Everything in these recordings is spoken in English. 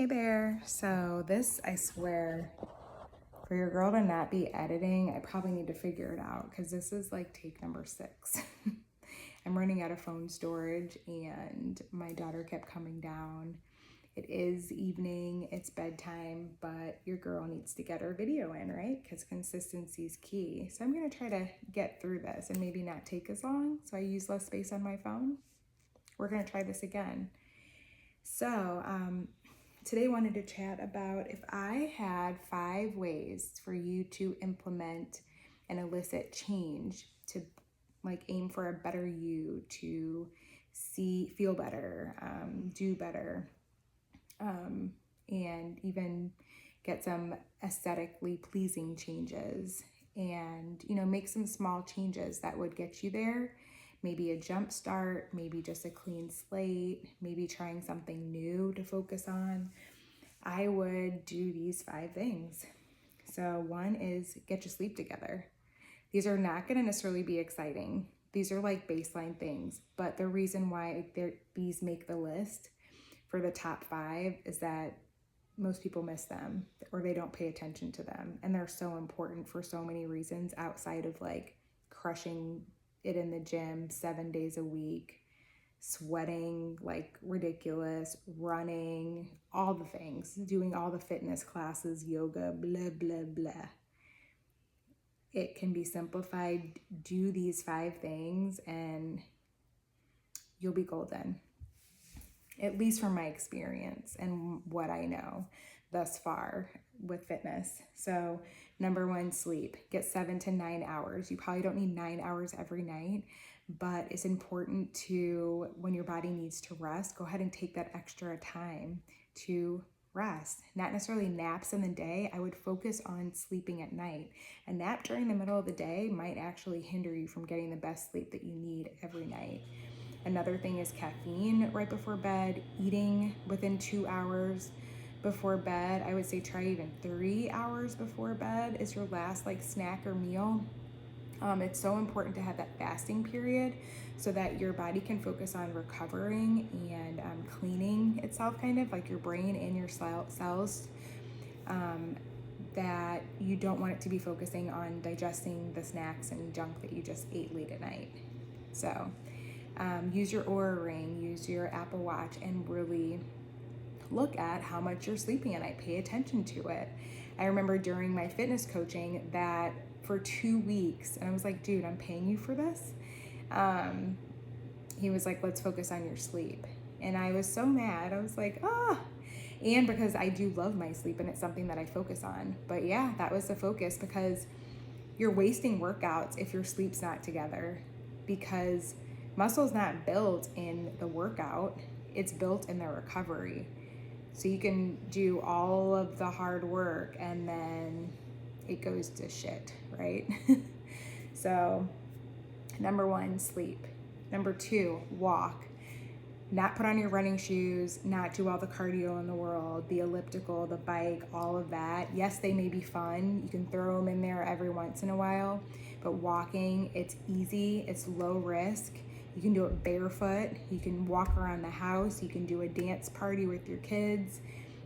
Hey Bear. So this, I swear, for your girl to not be editing, I probably need to figure it out because this is like take number 6. I'm running out of phone storage and my daughter kept coming down. It is evening, it's bedtime, but your girl needs to get her video in, right? Because consistency is key. So I'm gonna try to get through this and maybe not take as long so I use less space on my phone. We're gonna try this again. So today I wanted to chat about if I had 5 ways for you to implement and elicit change to like aim for a better you, to feel better, do better, and even get some aesthetically pleasing changes and, make some small changes that would get you there. Maybe a jump start, maybe just a clean slate, maybe trying something new to focus on. I would do these 5 things. So one is get your sleep together. These are not going to necessarily be exciting. These are like baseline things, but the reason why these make the list for the top 5 is that most people miss them or they don't pay attention to them. And they're so important for so many reasons outside of like crushing it in the gym 7 days a week, sweating like ridiculous, running, all the things, doing all the fitness classes, yoga, blah, blah, blah. It can be simplified. Do these 5 things and you'll be golden. At least from my experience and what I know thus far with fitness. So number 1, sleep. Get 7 to 9 hours. You probably don't need 9 hours every night, but it's important to, when your body needs to rest, go ahead and take that extra time to rest. Not necessarily naps in the day. I would focus on sleeping at night. A nap during the middle of the day might actually hinder you from getting the best sleep that you need every night. Another thing is caffeine right before bed, eating within 2 hours before bed. I would say try even 3 hours before bed is your last like snack or meal. It's so important to have that fasting period so that your body can focus on recovering and cleaning itself, kind of like your brain and your cells, that you don't want it to be focusing on digesting the snacks and junk that you just ate late at night. So use your Oura Ring, use your Apple Watch, and really look at how much you're sleeping at night. Pay attention to it. I remember during my fitness coaching that for 2 weeks, and I was like, dude, I'm paying you for this. He was like, let's focus on your sleep. And I was so mad. I was like, and because I do love my sleep and it's something that I focus on. But yeah, that was the focus, because you're wasting workouts if your sleep's not together, because muscle's not built in the workout, it's built in the recovery. So you can do all of the hard work and then it goes to shit, right? So number 1, sleep. Number 2, walk. Not put on your running shoes, not do all the cardio in the world, the elliptical, the bike, all of that. Yes, they may be fun. You can throw them in there every once in a while, but walking, it's easy, it's low risk. You can do it barefoot. You can walk around the house. You can do a dance party with your kids.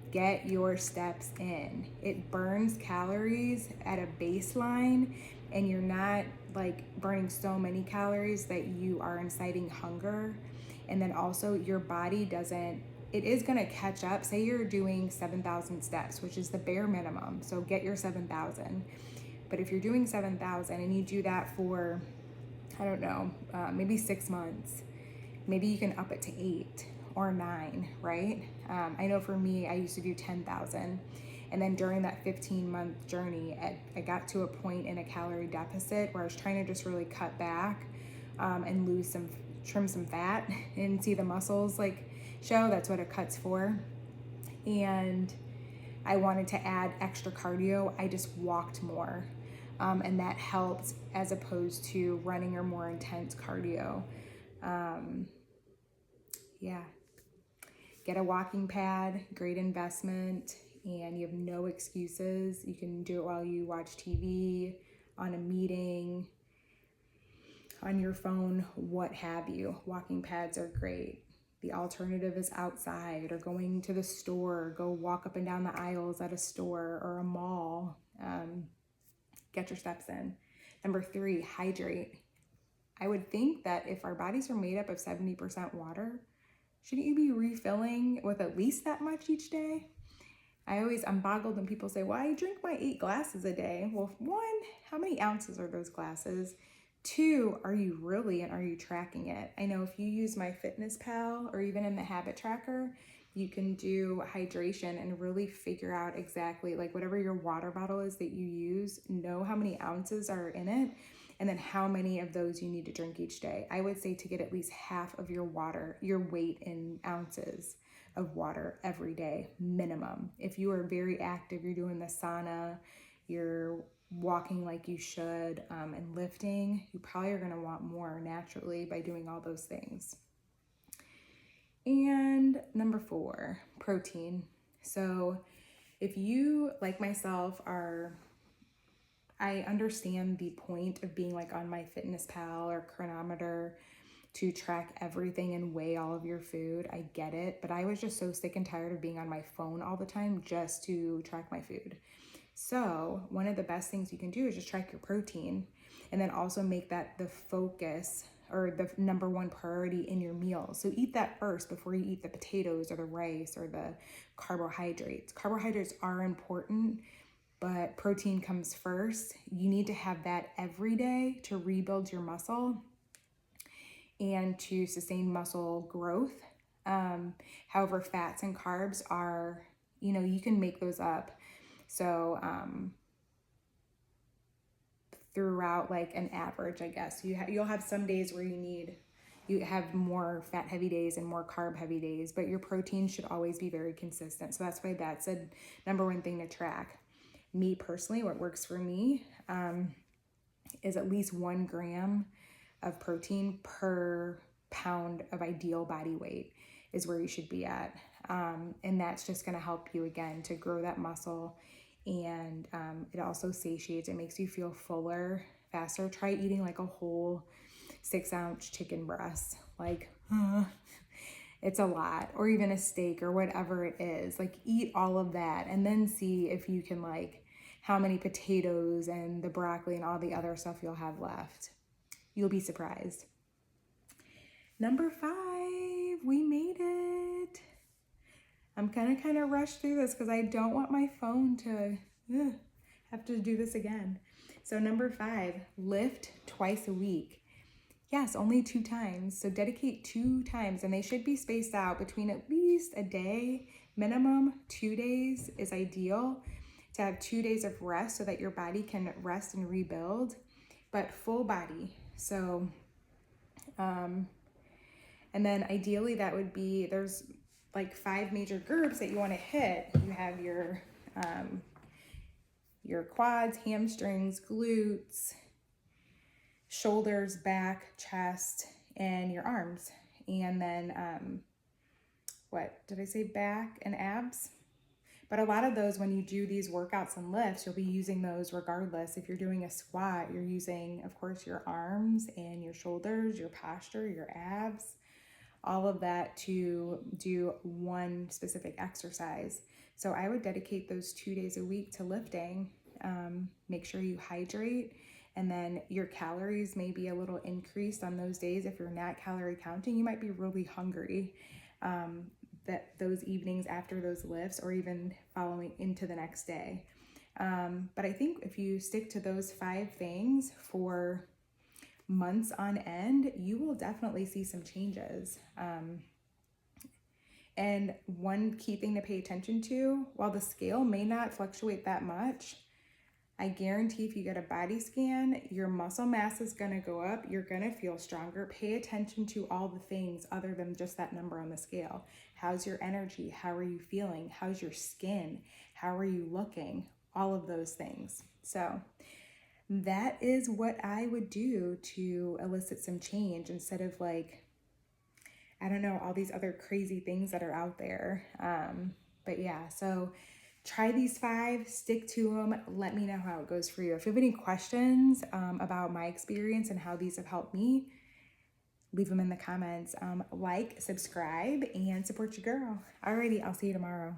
Get your steps in. It burns calories at a baseline, and you're not like burning so many calories that you are inciting hunger. And then also your body it is gonna catch up. Say you're doing 7,000 steps, which is the bare minimum. So get your 7,000. But if you're doing 7,000 and you do that for, I don't know, maybe 6 months, maybe you can up it to 8 or 9, right? I know for me, I used to do 10,000. And then during that 15-month journey, I got to a point in a calorie deficit where I was trying to just really cut back and trim some fat and see the muscles like show. That's what it cuts for. And I wanted to add extra cardio. I just walked more. And that helped as opposed to running or more intense cardio. Yeah. Get a walking pad, great investment, and you have no excuses. You can do it while you watch TV, on a meeting, on your phone, what have you. Walking pads are great. The alternative is outside or going to the store, go walk up and down the aisles at a store or a mall. Get your steps in. Number 3, hydrate. I would think that if our bodies are made up of 70% water, shouldn't you be refilling with at least that much each day? I'm boggled when people say, well, I drink my 8 glasses a day. Well, 1, how many ounces are those glasses? 2, are you really, and are you tracking it? I know if you use MyFitnessPal or even in the habit tracker, you can do hydration and really figure out exactly, like, whatever your water bottle is that you use, know how many ounces are in it, and then how many of those you need to drink each day. I would say to get at least half of your weight in ounces of water every day, minimum. If you are very active, you're doing the sauna, you're walking like you should, and lifting, you probably are going to want more naturally by doing all those things. And number 4, protein. So if you, like myself, I understand the point of being like on MyFitnessPal or Chronometer to track everything and weigh all of your food. I get it, but I was just so sick and tired of being on my phone all the time just to track my food. So one of the best things you can do is just track your protein, and then also make that the focus or the number 1 priority in your meal. So eat that first before you eat the potatoes or the rice or the carbohydrates. Carbohydrates are important, but protein comes first. You need to have that every day to rebuild your muscle and to sustain muscle growth. However, fats and carbs are, you can make those up. So throughout like an average, I guess, you'll have some days where you have more fat heavy days and more carb heavy days, but your protein should always be very consistent. So that's why that's a number 1 thing to track. Me personally, what works for me is at least 1 gram of protein per pound of ideal body weight is where you should be at. And that's just going to help you, again, to grow that muscle. And it also satiates. It makes you feel fuller faster. Try eating like a whole 6-ounce chicken breast. Like, it's a lot. Or even a steak or whatever it is. Like, eat all of that and then see if you can, like, how many potatoes and the broccoli and all the other stuff you'll have left. You'll be surprised. Number 5, we made it. I'm gonna kind of rush through this because I don't want my phone to have to do this again. So number 5, lift twice a week. Yes, only 2 times. So dedicate 2 times, and they should be spaced out between at least a day. Minimum 2 days is ideal to have 2 days of rest so that your body can rest and rebuild, but full body. So, and then ideally that would be, there's like 5 major groups that you want to hit. You have your quads, hamstrings, glutes, shoulders, back, chest, and your arms. And then, what did I say? Back and abs. But a lot of those, when you do these workouts and lifts, you'll be using those regardless. If you're doing a squat, you're using, of course, your arms and your shoulders, your posture, your abs, all of that to do one specific exercise. So I would dedicate those 2 days a week to lifting. Make sure you hydrate, and then your calories may be a little increased on those days. If you're not calorie counting, you might be really hungry that those evenings after those lifts, or even following into the next day. But I think if you stick to those 5 things for months on end, you will definitely see some changes. And one key thing to pay attention to, while the scale may not fluctuate that much, I guarantee if you get a body scan, your muscle mass is going to go up. You're going to feel stronger. Pay attention to all the things other than just that number on the scale. How's your energy? How are you feeling? How's your skin? How are you looking? All of those things. So that is what I would do to elicit some change, instead of like, I don't know, all these other crazy things that are out there. But yeah, so try these 5, stick to them. Let me know how it goes for you. If you have any questions about my experience and how these have helped me, leave them in the comments. Like, subscribe, and support your girl. Alrighty, I'll see you tomorrow.